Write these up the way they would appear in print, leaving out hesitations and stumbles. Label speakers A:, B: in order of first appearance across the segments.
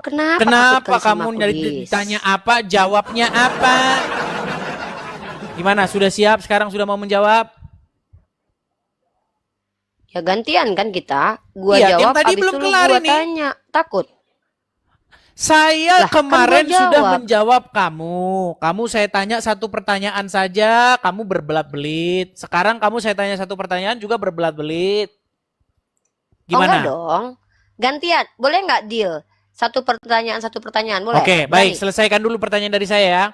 A: Kenapa takut
B: Kenapa
A: kali sama
B: kamu
A: aku, Dis?
B: ditanya apa, jawabnya apa? Gimana, sudah siap? Sekarang sudah mau menjawab?
A: Ya gantian kan kita. Gua
B: Iya, yang
A: jawab,
B: tadi
A: abis
B: belum
A: itu lu
B: kelar
A: gua
B: ini.
A: tanya. Takut?
B: Saya
A: Lah, kan
B: kemarin
A: gua
B: sudah
A: jawab.
B: menjawab kamu. Kamu saya tanya satu pertanyaan saja, kamu berbelat-belit. Sekarang kamu saya tanya satu pertanyaan juga berbelat-belit.
A: Oh enggak
B: Gimana?
A: dong. Gantian. Boleh nggak deal? Satu pertanyaan. Boleh?
B: Oke, baik.
A: Berani?
B: Selesaikan dulu pertanyaan dari saya ya.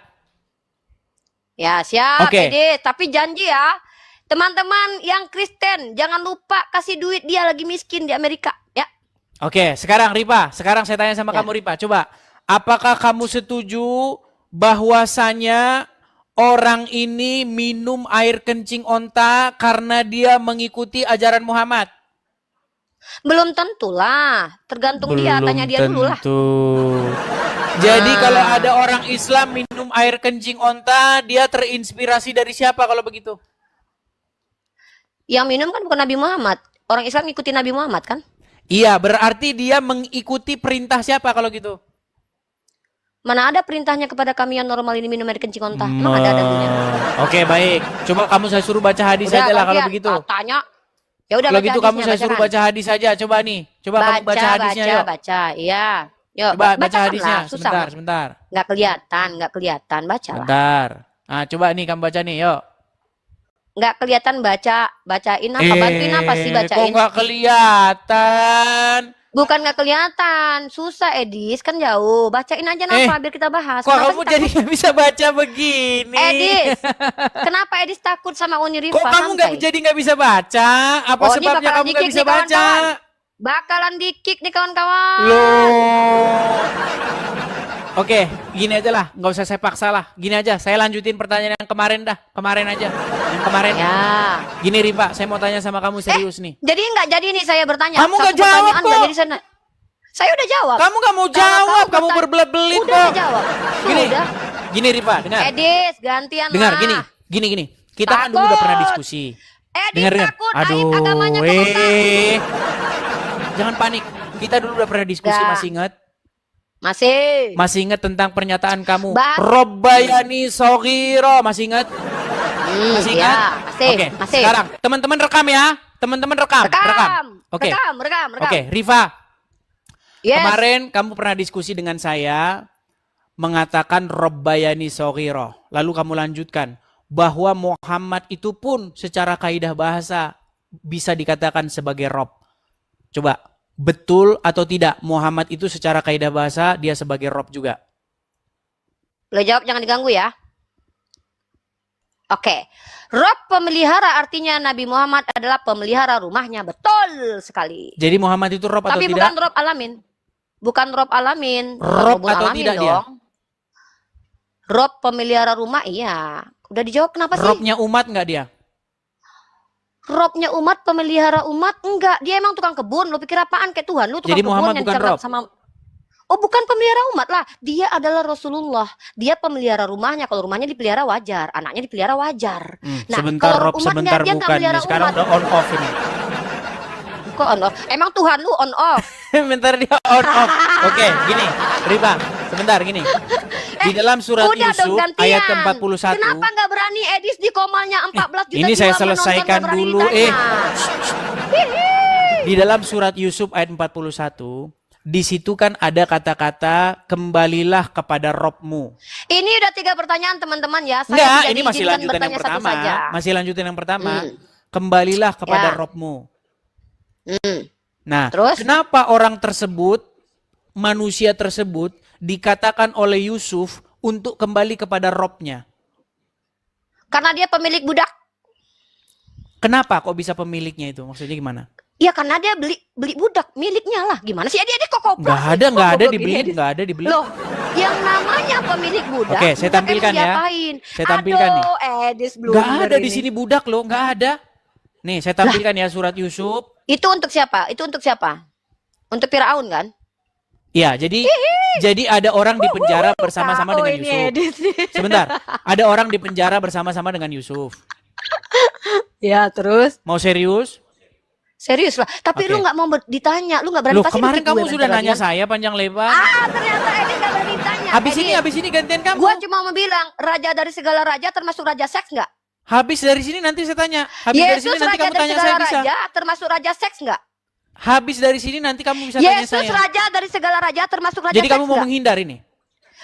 A: Ya siap,
B: Oke.
A: Edis. Tapi janji ya. Teman-teman yang Kristen, jangan lupa kasih duit dia lagi miskin di Amerika. Ya.
B: Oke, sekarang Ripa. Sekarang saya tanya sama
A: Ya.
B: kamu Ripa. Coba, apakah kamu setuju bahwasanya orang ini minum air kencing onta karena dia mengikuti ajaran Muhammad?
A: Belum tentu lah. Tergantung dia. Tanya dia dulu lah.
B: Jadi kalau ada orang Islam minum air kencing onta, dia terinspirasi dari siapa kalau begitu?
A: Yang minum kan bukan Nabi Muhammad. Orang Islam ikuti Nabi Muhammad kan?
B: Iya, berarti dia mengikuti perintah siapa kalau gitu?
A: Mana ada perintahnya kepada kami yang normal ini minum air kencing onta? Emang ada dalilnya?
B: Oke, baik. Coba kamu saya suruh baca hadis
A: Udah,
B: saja lah kalau
A: gantian.
B: begitu.
A: Tanya. Ya udah
B: Kalau
A: baca
B: gitu kamu
A: hadisnya,
B: saya
A: baca
B: suruh
A: kan.
B: baca hadis saja. Coba nih. Coba kamu baca hadisnya yuk.
A: Baca. Iya. Yuk,
B: Coba baca
A: bacakan
B: hadisnya.
A: lah, susah.
B: Sebentar.
A: Nggak kelihatan. Baca lah.
B: Bentar. Nah, coba nih kamu baca nih, yuk.
A: Nggak kelihatan bacain apa? Bantuin apa sih
B: Kok
A: bacain?
B: nggak kelihatan?
A: Bukan nggak kelihatan, susah Edis, kan jauh. Bacain aja apa biar kita bahas.
B: Kok
A: Kenapa
B: kamu
A: sih
B: jadi
A: takut?
B: nggak bisa baca begini?
A: Edis, kenapa Edis takut sama Uni Rifa?
B: Kok kamu nggak
A: Santai.
B: jadi nggak bisa baca? Apa
A: Oh, ini
B: sebabnya
A: bakalan
B: kamu nggak
A: di-kick
B: bisa
A: nih,
B: baca?
A: kawan-kawan. Bakalan di-kick nih kawan-kawan.
B: Loh. Oke, gini aja lah, nggak usah saya paksa lah. Gini aja, saya lanjutin pertanyaan yang kemarin dah. Kemarin aja, yang kemarin.
A: Ya.
B: Gini Rifa, saya mau tanya sama kamu serius nih.
A: Jadi nggak jadi nih saya bertanya.
B: Kamu nggak
A: Satu
B: jawab
A: pertanyaan
B: kok.
A: nggak jadi sana. Saya udah jawab.
B: Kamu nggak mau
A: Kalau
B: jawab, kamu
A: bertanya-
B: berbelit-belit
A: Udah
B: kok.
A: jawab.
B: Gini,
A: Sudah.
B: gini Rifa, dengar.
A: Edis, gantian
B: Dengar,
A: lah.
B: gini. Kita kan dulu udah pernah diskusi.
A: Edis
B: Dengar.
A: takut, aib agamanya kebongkar.
B: Jangan panik. Kita dulu udah pernah diskusi,
A: Dah.
B: masih ingat?
A: Masih.
B: Masih ingat tentang pernyataan kamu?
A: Bah.
B: Robbayani Soghiro, masih ingat? Masih ingat?
A: Ya, masih.
B: Oke,
A: Masih.
B: sekarang teman-teman rekam ya. Teman-teman rekam. Oke.
A: Rekam.
B: Oke, Rifa.
A: Yes.
B: Kemarin kamu pernah diskusi dengan saya mengatakan Robbayani Soghiro. Lalu kamu lanjutkan bahwa Muhammad itu pun secara kaidah bahasa bisa dikatakan sebagai Rob. Coba, betul atau tidak Muhammad itu secara kaidah bahasa dia sebagai Rob juga?
A: Lo jawab jangan diganggu ya. Oke. Rob pemelihara artinya Nabi Muhammad adalah pemelihara rumahnya. Betul sekali.
B: Jadi Muhammad itu Rob atau
A: Tapi
B: tidak?
A: bukan Rob alamin. Bukan Rob alamin. Bukan
B: Rob
A: Rabbul
B: atau
A: alamin
B: tidak dia?
A: dong. Rob pemelihara rumah iya. Udah dijawab kenapa sih?
B: Robnya umat nggak dia?
A: Robnya umat, pemelihara umat enggak. Dia emang tukang kebun. Lo pikir apaan kayak Tuhan? Lu tukang
B: Jadi
A: kebun
B: Muhammad
A: yang
B: bukan
A: dicernak
B: Rob?
A: sama. Oh bukan pemelihara umat lah. Dia adalah Rasulullah. Dia pemelihara rumahnya. Kalau rumahnya dipelihara wajar. Anaknya dipelihara wajar. Nah,
B: Sebentar
A: kalau
B: Rob,
A: umat
B: sebentar
A: dia nggak
B: bukan.
A: melihara
B: Sekarang
A: umat.
B: udah on off ini.
A: Kok on off? Emang Tuhan lu on off?
B: Bentar dia on off. Oke, gini. Riba, sebentar gini. Di dalam surat
A: Udah dong
B: Yusuf
A: gantian.
B: ayat ke-41.
A: Kenapa nggak berani Edis di komalnya 14 juta
B: ini
A: jiwa
B: saya
A: menonton,
B: selesaikan
A: nggak berani
B: dulu.
A: ditanya?
B: Di dalam surat Yusuf ayat 41, di situ kan ada kata-kata kembalilah kepada Robmu.
A: Ini udah 3 pertanyaan teman-teman ya. Saya
B: Enggak,
A: tidak
B: ini masih
A: diizinkan
B: lanjutan yang
A: bertanya satu
B: pertama.
A: saja.
B: Masih lanjutan yang pertama. Kembalilah kepada
A: Ya.
B: Robmu.
A: Hmm.
B: Nah,
A: Terus?
B: kenapa orang tersebut, manusia tersebut, dikatakan oleh Yusuf untuk kembali kepada Robnya?
A: Karena dia pemilik budak.
B: Kenapa kok bisa pemiliknya itu? Maksudnya gimana?
A: Ya karena dia beli budak miliknya lah. Gimana sih dia kok goblok?
B: Nggak ada
A: Kok
B: dibeli,
A: goblok gini?
B: nggak ada dibeli.
A: Loh, yang namanya pemilik budak.
B: Oke, saya
A: budak
B: tampilkan
A: emang
B: ya.
A: diapain?
B: Saya tampilkan nih.
A: Aduh, Edis belum.
B: Nggak ada di sini budak loh, nggak ada. Nih, saya tampilkan ya surat Yusuf.
A: Itu untuk siapa? Itu untuk siapa? Untuk Firaun kan?
B: Ya, jadi ada orang di penjara bersama-sama
A: Tahu
B: dengan
A: ini
B: Yusuf.
A: Edis.
B: Sebentar, ada orang di penjara bersama-sama dengan Yusuf.
A: Ya, terus?
B: Mau serius?
A: Serius lah. Tapi
B: Oke.
A: lu nggak mau ditanya, lu nggak berani
B: Loh,
A: pasti
B: kemarin
A: dikit
B: kamu
A: gue
B: sudah
A: bentar
B: nanya
A: lagi, kan?
B: saya panjang lebar.
A: Ternyata Edis nggak berani ditanya.
B: Habis ini gantian kamu.
A: Gua cuma mau bilang, raja dari segala raja termasuk raja seks nggak?
B: Habis dari sini nanti saya tanya. Habis dari sini
A: Yesus
B: nanti
A: raja
B: kamu
A: dari
B: tanya
A: segala
B: saya bisa.
A: raja termasuk raja seks nggak?
B: Habis dari sini nanti kamu bisa tanya
A: Yesus
B: saya.
A: raja dari segala raja termasuk raja
B: Jadi
A: seks
B: kamu mau
A: nggak?
B: menghindar ini?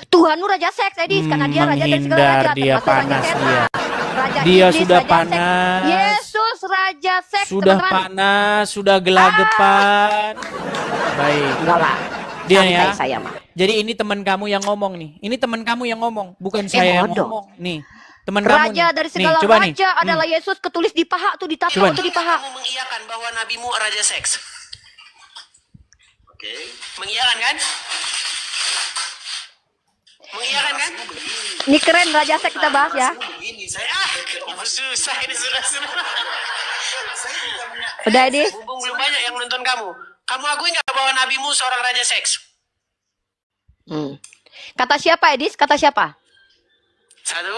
A: Tuhanmu raja seks, Edis, karena dia raja dari segala
B: Menghindar,
A: raja
B: dia
A: termasuk raja
B: panas
A: setan.
B: dia.
A: Raja
B: Dia
A: iblis,
B: sudah
A: raja seks.
B: panas.
A: Yesus raja seks,
B: Sudah
A: teman-teman.
B: panas, sudah gelagapan. Baik.
A: Enggak lah.
B: Dia
A: Santai
B: ya.
A: saya mah.
B: Jadi ini teman kamu yang ngomong nih. Ini teman kamu yang ngomong, bukan saya yang
A: bodoh.
B: ngomong. Nih, teman kamu
A: Raja
B: nih.
A: dari
B: Nih,
A: segala
B: coba nih.
A: raja adalah Yesus, ketulis di paha tuh, ditato
B: Coba.
A: tuh di paha.
C: Kamu mengiyakan bahwa nabimu raja seks. Oke. Mengiyakan kan? Mengiyakan kan?
A: Ini keren raja seks kita bahas ya.
C: Begini saya susah ini sudah.
A: Udah Edis.
C: Mumpung belum banyak yang nonton kamu. Kamu akui nggak bahwa nabimu seorang raja seks?
A: Kata siapa Edis? Kata siapa?
C: Satu.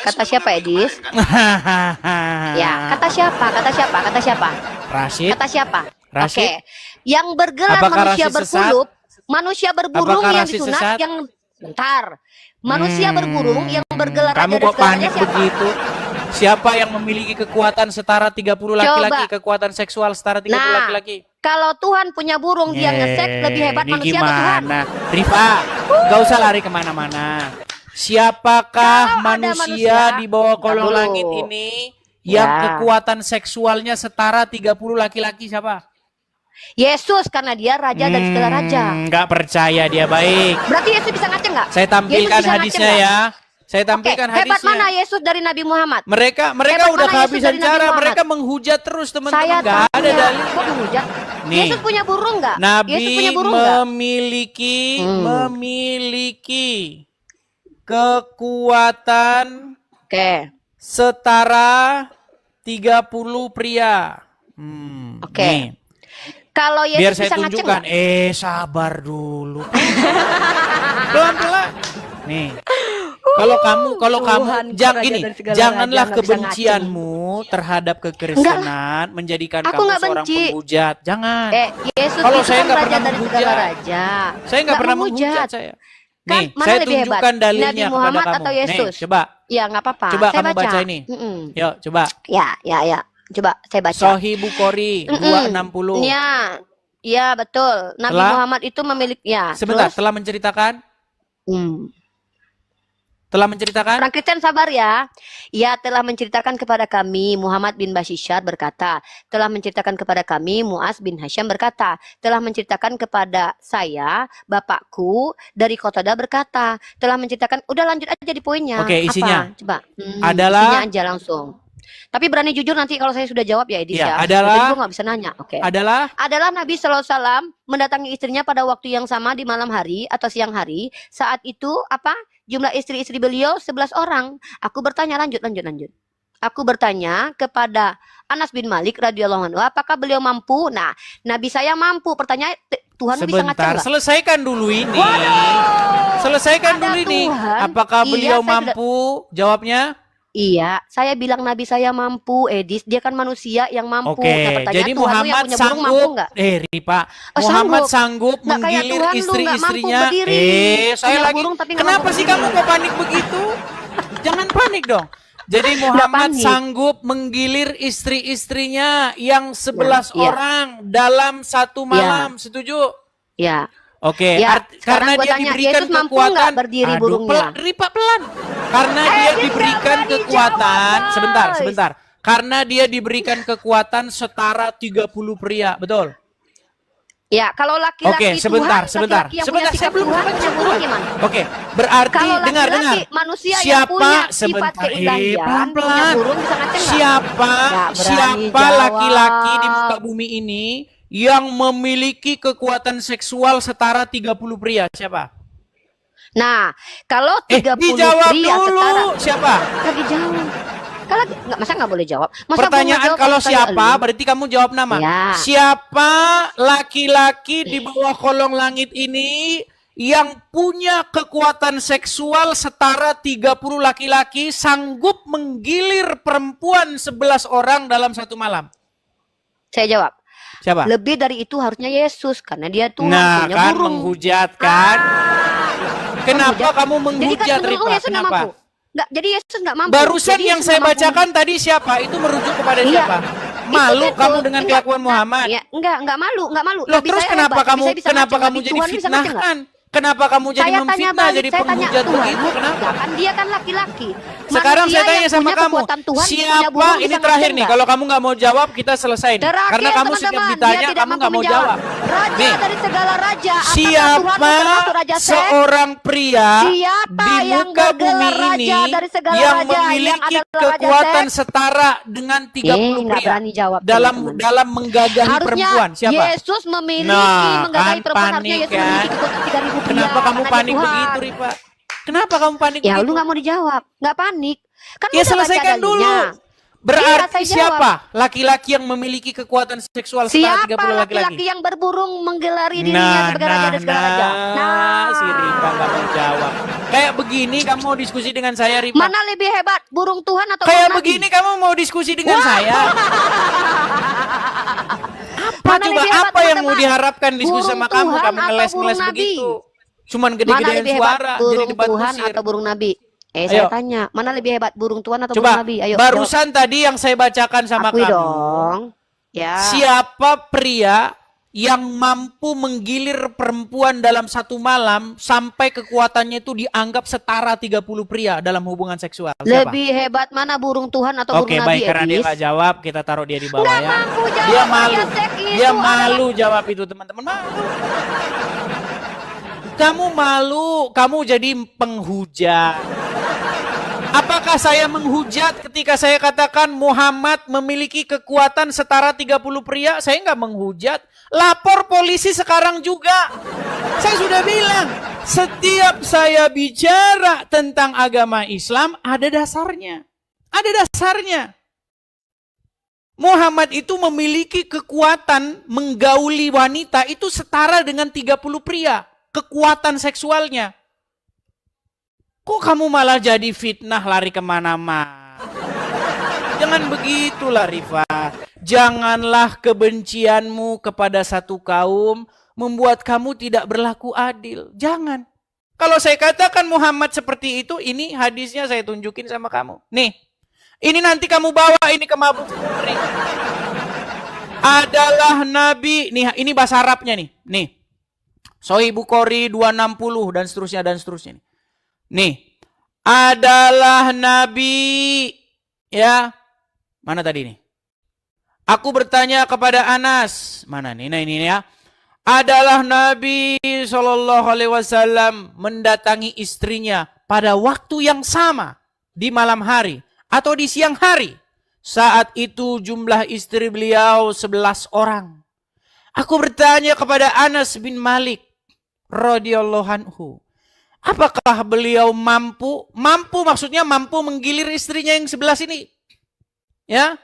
A: Kata siapa Edis? Ya, kata siapa? Kata siapa? Kata siapa?
B: Rashid.
A: Kata siapa?
B: Rashid?
A: Oke. Yang bergelar
B: Apakah
A: manusia
B: Rashid sesat?
A: berkulup, manusia berburung
B: Apakah
A: yang
B: Rashid
A: disunat,
B: sesat?
A: yang bentar. Manusia berburung yang bergelar
B: Kamu
A: raja dari
B: kok
A: segala
B: panik
A: raja siapa?
B: begitu? Siapa yang memiliki kekuatan setara 30 laki-laki, kekuatan seksual setara 30
A: Nah,
B: laki-laki?
A: Kalau Tuhan punya burung, dia ngesek lebih hebat
B: Ini
A: manusia atau Tuhan?
B: gimana? Rifa, gak usah lari kemana-mana. Siapakah
A: Kalau ada
B: manusia
A: manusia,
B: di bawah kolong
A: dulu.
B: langit ini yang
A: Ya.
B: kekuatan seksualnya setara 30 laki-laki siapa?
A: Yesus, karena dia raja dari segala raja.
B: Nggak percaya dia, baik.
A: Berarti Yesus bisa ngaceng nggak?
B: Saya tampilkan
A: Yesus bisa
B: hadisnya
A: ngaceng
B: ya. Saya
A: Oke,
B: tampilkan
A: hebat
B: hadisnya.
A: mana Yesus dari Nabi Muhammad?
B: Mereka
A: Hebat
B: udah
A: mana Yesus
B: kehabisan
A: dari Nabi
B: cara.
A: Muhammad?
B: Mereka menghujat terus
A: Saya
B: teman-teman. Nggak ada
A: tanya,
B: dalil.
A: kok menghujat?
B: Nih.
A: Yesus punya burung nggak? Yesus
B: Nabi
A: punya burung nggak?
B: memiliki kekuatan
A: Oke,
B: setara 30 pria.
A: Oke.
B: Nih,
A: kalau
B: biar
A: Yesus
B: saya
A: bisa ngaceng
B: tunjukkan.
A: nggak?
B: Sabar dulu. Pelan-pelan. Nih. Kalau kamu
A: Tuhan,
B: jangan
A: raja
B: gini,
A: dari segala
B: janganlah
A: raja, nggak bisa
B: kebencianmu terhadap kekristenan menjadikan
A: Aku
B: kamu
A: nggak
B: seorang
A: benci.
B: penghujat. Jangan.
A: Yesus
B: Kalau
A: itu
B: saya
A: kan
B: nggak
A: raja
B: pernah
A: dari segala
B: menghujat.
A: raja.
B: Saya nggak pernah menghujat saya.
A: Kan,
B: Nih,
A: mana
B: saya
A: lebih hebat?
B: tunjukkan dalilnya
A: Nabi
B: kepada
A: Muhammad
B: kamu.
A: atau Yesus?
B: Nih, coba.
A: Ya nggak apa-apa.
B: Coba
A: saya
B: kamu baca ini. Yuk, coba.
A: Ya. Coba saya baca.
B: Sahih Bukhari 260.
A: Ya betul. Nabi
B: Telah?
A: Muhammad itu memiliki ya.
B: Sebentar,
A: terus?
B: telah menceritakan? Telah menceritakan?
A: Orang Kristen sabar ya. Ya telah menceritakan kepada kami Muhammad bin Bashishar berkata, telah menceritakan kepada kami Muaz bin Hasham berkata, telah menceritakan kepada saya bapakku dari Qatadah berkata, telah menceritakan. Udah lanjut aja di poinnya.
B: Oke, isinya.
A: Apa? Coba.
B: Adalah-
A: isinya aja langsung. Tapi berani jujur nanti kalau saya sudah jawab ya Edis
B: Ya,
A: ya.
B: adalah-
A: Jadi gue nggak bisa nanya. Oke. Adalah Nabi SAW mendatangi istrinya pada waktu yang sama di malam hari atau siang hari. Saat itu apa? Jumlah istri-istri beliau 11 orang. Aku bertanya lanjut. Aku bertanya kepada Anas bin Malik radhiyallahu anhu, apakah beliau mampu? Nah, Nabi saya mampu. Pertanyaan Tuhan bisa ngaceng
B: Sebentar,
A: nggak?
B: selesaikan dulu ini.
A: Waduh!
B: Selesaikan
A: Ada
B: dulu ini.
A: Tuhan.
B: Apakah
A: Iya,
B: beliau
A: saya
B: mampu? Jawabnya?
A: Iya, saya bilang Nabi saya mampu, Edis. Dia kan manusia yang mampu.
B: Oke,
A: Nah, pertanyaan
B: jadi
A: Tuhanmu yang
B: Muhammad
A: punya burung mampu
B: sanggup.
A: nggak?
B: Ripa,
A: Oh,
B: Muhammad
A: sanggup.
B: sanggup
A: Nggak kayak
B: menggilir
A: Tuhan lu, nggak
B: istri-istrinya.
A: mampu berdiri.
B: Saya
A: Punya
B: lagi.
A: burung tapi nggak
B: Kenapa
A: mampu
B: sih kamu
A: berdiri.
B: kok panik begitu? Jangan panik dong. Jadi Muhammad
A: panik.
B: sanggup menggilir istri-istrinya yang 11
A: Nah, iya.
B: orang dalam satu malam. Setuju?
A: Ya.
B: Oke,
A: Ya,
B: karena
A: sekarang gua
B: dia
A: tanya,
B: diberikan
A: Yesus mampu
B: kekuatan.
A: nggak berdiri burungnya?
B: Ripa pelan. Karena dia
A: dia
B: diberikan
A: nggak berani
B: kekuatan.
A: jawab, guys.
B: Sebentar. Karena dia diberikan kekuatan setara 30 pria, betul?
A: Ya, kalau laki-laki
B: Oke, sebentar,
A: Tuhan,
B: sebentar.
A: laki-laki yang
B: Sebentar,
A: punya
B: saya
A: sikap
B: belum
A: Tuhan,
B: baca
A: punya burung gimana?
B: Oke, berarti
A: Kalau
B: dengar.
A: laki-laki manusia yang
B: Siapa
A: punya sifat
B: sebentar?
A: keilahian,
B: Pelan-pelan.
A: punya burung bisa ngaceng nggak?
B: Siapa
A: Nggak berani
B: siapa
A: jawab.
B: laki-laki di muka bumi ini yang memiliki kekuatan seksual setara 30 pria? Siapa?
A: Nah, kalau 30
B: dijawab
A: pria
B: dulu.
A: setara,
B: Siapa?
A: lagi jawab. Kalau nggak, masa nggak boleh jawab? Masa gua
B: Pertanyaan
A: mau jawab
B: kalau
A: kayak
B: siapa,
A: elu?
B: berarti kamu jawab nama.
A: Ya.
B: Siapa laki-laki di bawah kolong langit ini yang punya kekuatan seksual setara 30 laki-laki sanggup menggilir perempuan 11 orang dalam satu malam?
A: Saya jawab.
B: Siapa?
A: Lebih dari itu harusnya Yesus karena dia Tuhan
B: Nah,
A: punya
B: kan
A: burung.
B: menghujat kan?
A: Ah,
B: Kenapa
A: menghujat.
B: kamu
A: Jadi kan
B: menghujat,
A: menurutmu
B: Rifa?
A: Yesus nggak
B: Kenapa?
A: mampu. Nggak, jadi Yesus nggak mampu.
B: Barusan
A: Jadi
B: yang
A: Yesus
B: saya
A: nggak mampu.
B: bacakan tadi siapa? Itu merujuk kepada
A: Iya.
B: siapa? Malu
A: Itu
B: kamu
A: betul.
B: dengan
A: Enggak,
B: kelakuan Muhammad.
A: Ya, enggak malu, enggak malu.
B: Loh,
A: Nabi
B: terus
A: saya
B: kenapa
A: hebat, Nabi
B: kamu
A: saya bisa
B: kenapa
A: ngaceng.
B: kamu
A: Nabi
B: jadi
A: Tuhan bisa ngaceng nggak?
B: fitnahkan? Kenapa kamu jadi
A: Saya tanya
B: memfitnah,
A: balik,
B: jadi
A: saya tanya
B: penghujat
A: Tuhan.
B: begitu? Kenapa?
A: Enggak, kan dia kan laki-laki.
B: Sekarang
A: Manusia
B: saya tanya
A: yang
B: sama
A: punya
B: kamu,
A: kekuatan Tuhan, punya
B: siapa
A: burung
B: ini
A: bisa
B: terakhir
A: ngaceng
B: nih?
A: nggak?
B: Kalau kamu nggak mau jawab, kita selesai nih.
A: Terakhir,
B: Karena kamu setiap
A: teman-teman,
B: ditanya,
A: dia tidak
B: kamu
A: mampu
B: nggak mau
A: menjawab.
B: jawab.
A: Raja
B: Nih,
A: dari segala raja, apakah Tuhan
B: siapa
A: termasuk raja seks?
B: seorang pria
A: Siapa
B: di
A: yang
B: muka bumi
A: bergelar
B: ini
A: raja dari segala
B: yang
A: raja yang
B: memiliki
A: adalah raja
B: kekuatan
A: seks?
B: setara dengan 30
A: nggak
B: pria
A: berani jawab,
B: dalam
A: teman-teman.
B: dalam menggagahi
A: Harusnya
B: perempuan? Siapa?
A: Yesus memiliki
B: Nah,
A: menggagahi
B: kan
A: perempuan. Harusnya
B: panik
A: Yesus
B: kan?
A: memiliki kekuatan 3.000 pria.
B: Kenapa kamu
A: karena dia
B: panik
A: Tuhan.
B: begitu, Rifa? Kenapa kamu panik
A: Ya,
B: begitu?
A: lu nggak mau dijawab. Nggak panik. Kan
B: Ya
A: udah baca
B: selesaikan dulu.
A: dalilnya.
B: Berarti
A: Iya, saya
B: siapa laki-laki yang memiliki kekuatan seksual setara
A: Siapa
B: 30 laki-laki?
A: laki-laki yang berburung menggelari dirinya sebagai raja dan segala raja?
B: si Rifa nggak mau jawab. Kayak begini kamu mau diskusi dengan saya, Rifa?
A: Mana lebih hebat, burung Tuhan atau
B: Kayak
A: burung
B: begini
A: Nabi?
B: kamu mau diskusi dengan saya? Apa
A: Mana
B: coba
A: lebih hebat,
B: apa yang mau
A: teman-teman?
B: diharapkan diskusi
A: Burung
B: sama kamu?
A: Tuhan
B: Kamu
A: atau
B: ngeles-ngeles
A: burung Nabi?
B: begitu. Cuman
A: Mana
B: gede-gedean
A: lebih
B: suara,
A: hebat,
B: jadi
A: burung
B: debat
A: Tuhan
B: kusir.
A: atau burung Nabi?
B: Ayo.
A: Saya tanya, mana lebih hebat, burung Tuhan atau burung
B: Coba,
A: Nabi? Ayo,
B: barusan tadi yang saya bacakan sama
A: akui
B: kamu.
A: dong. Ya.
B: Siapa pria yang mampu menggilir perempuan dalam satu malam sampai kekuatannya itu dianggap setara 30 pria dalam hubungan seksual? Siapa?
A: Lebih hebat mana burung Tuhan atau
B: Oke,
A: burung
B: baik,
A: Nabi,
B: karena dia
A: Edis?
B: nggak jawab, kita taruh dia di bawah
A: Nggak
B: ya.
A: mampu jawab,
B: Dia malu,
A: raja seks itu
B: dia malu jawab itu, teman-teman. Malu. Kamu malu, kamu jadi penghujat. Apakah saya menghujat ketika saya katakan Muhammad memiliki kekuatan setara 30 pria? Saya nggak menghujat. Lapor polisi sekarang juga. Saya sudah bilang, setiap saya bicara tentang agama Islam ada dasarnya. Ada dasarnya. Muhammad itu memiliki kekuatan menggauli wanita itu setara dengan 30 pria. Kekuatan seksualnya. Kok kamu malah jadi fitnah lari kemana-mana? Jangan begitulah, Rifa. Janganlah kebencianmu kepada satu kaum membuat kamu tidak berlaku adil. Jangan. Kalau saya katakan Muhammad seperti itu, ini hadisnya saya tunjukin sama kamu. Nih, ini nanti kamu bawa ini ke Mabuk Putri. Adalah Nabi, nih ini bahasa Arabnya nih. Nih, Sahih Bukhari 260 dan seterusnya. Nih, adalah Nabi, ya, mana tadi nih? Aku bertanya kepada Anas, mana nih? Nah ini ya, adalah Nabi SAW mendatangi istrinya pada waktu yang sama di malam hari atau di siang hari. Saat itu jumlah istri beliau 11 orang. Aku bertanya kepada Anas bin Malik radhiyallahu anhu. Apakah beliau mampu? Mampu maksudnya mampu menggilir istrinya yang 11 ini. Ya.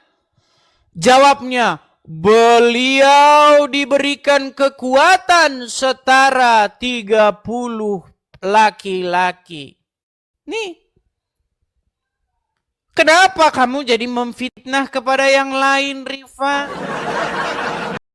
B: Jawabnya, beliau diberikan kekuatan setara 30 laki-laki. Nih. Kenapa kamu jadi memfitnah kepada yang lain, Rifa?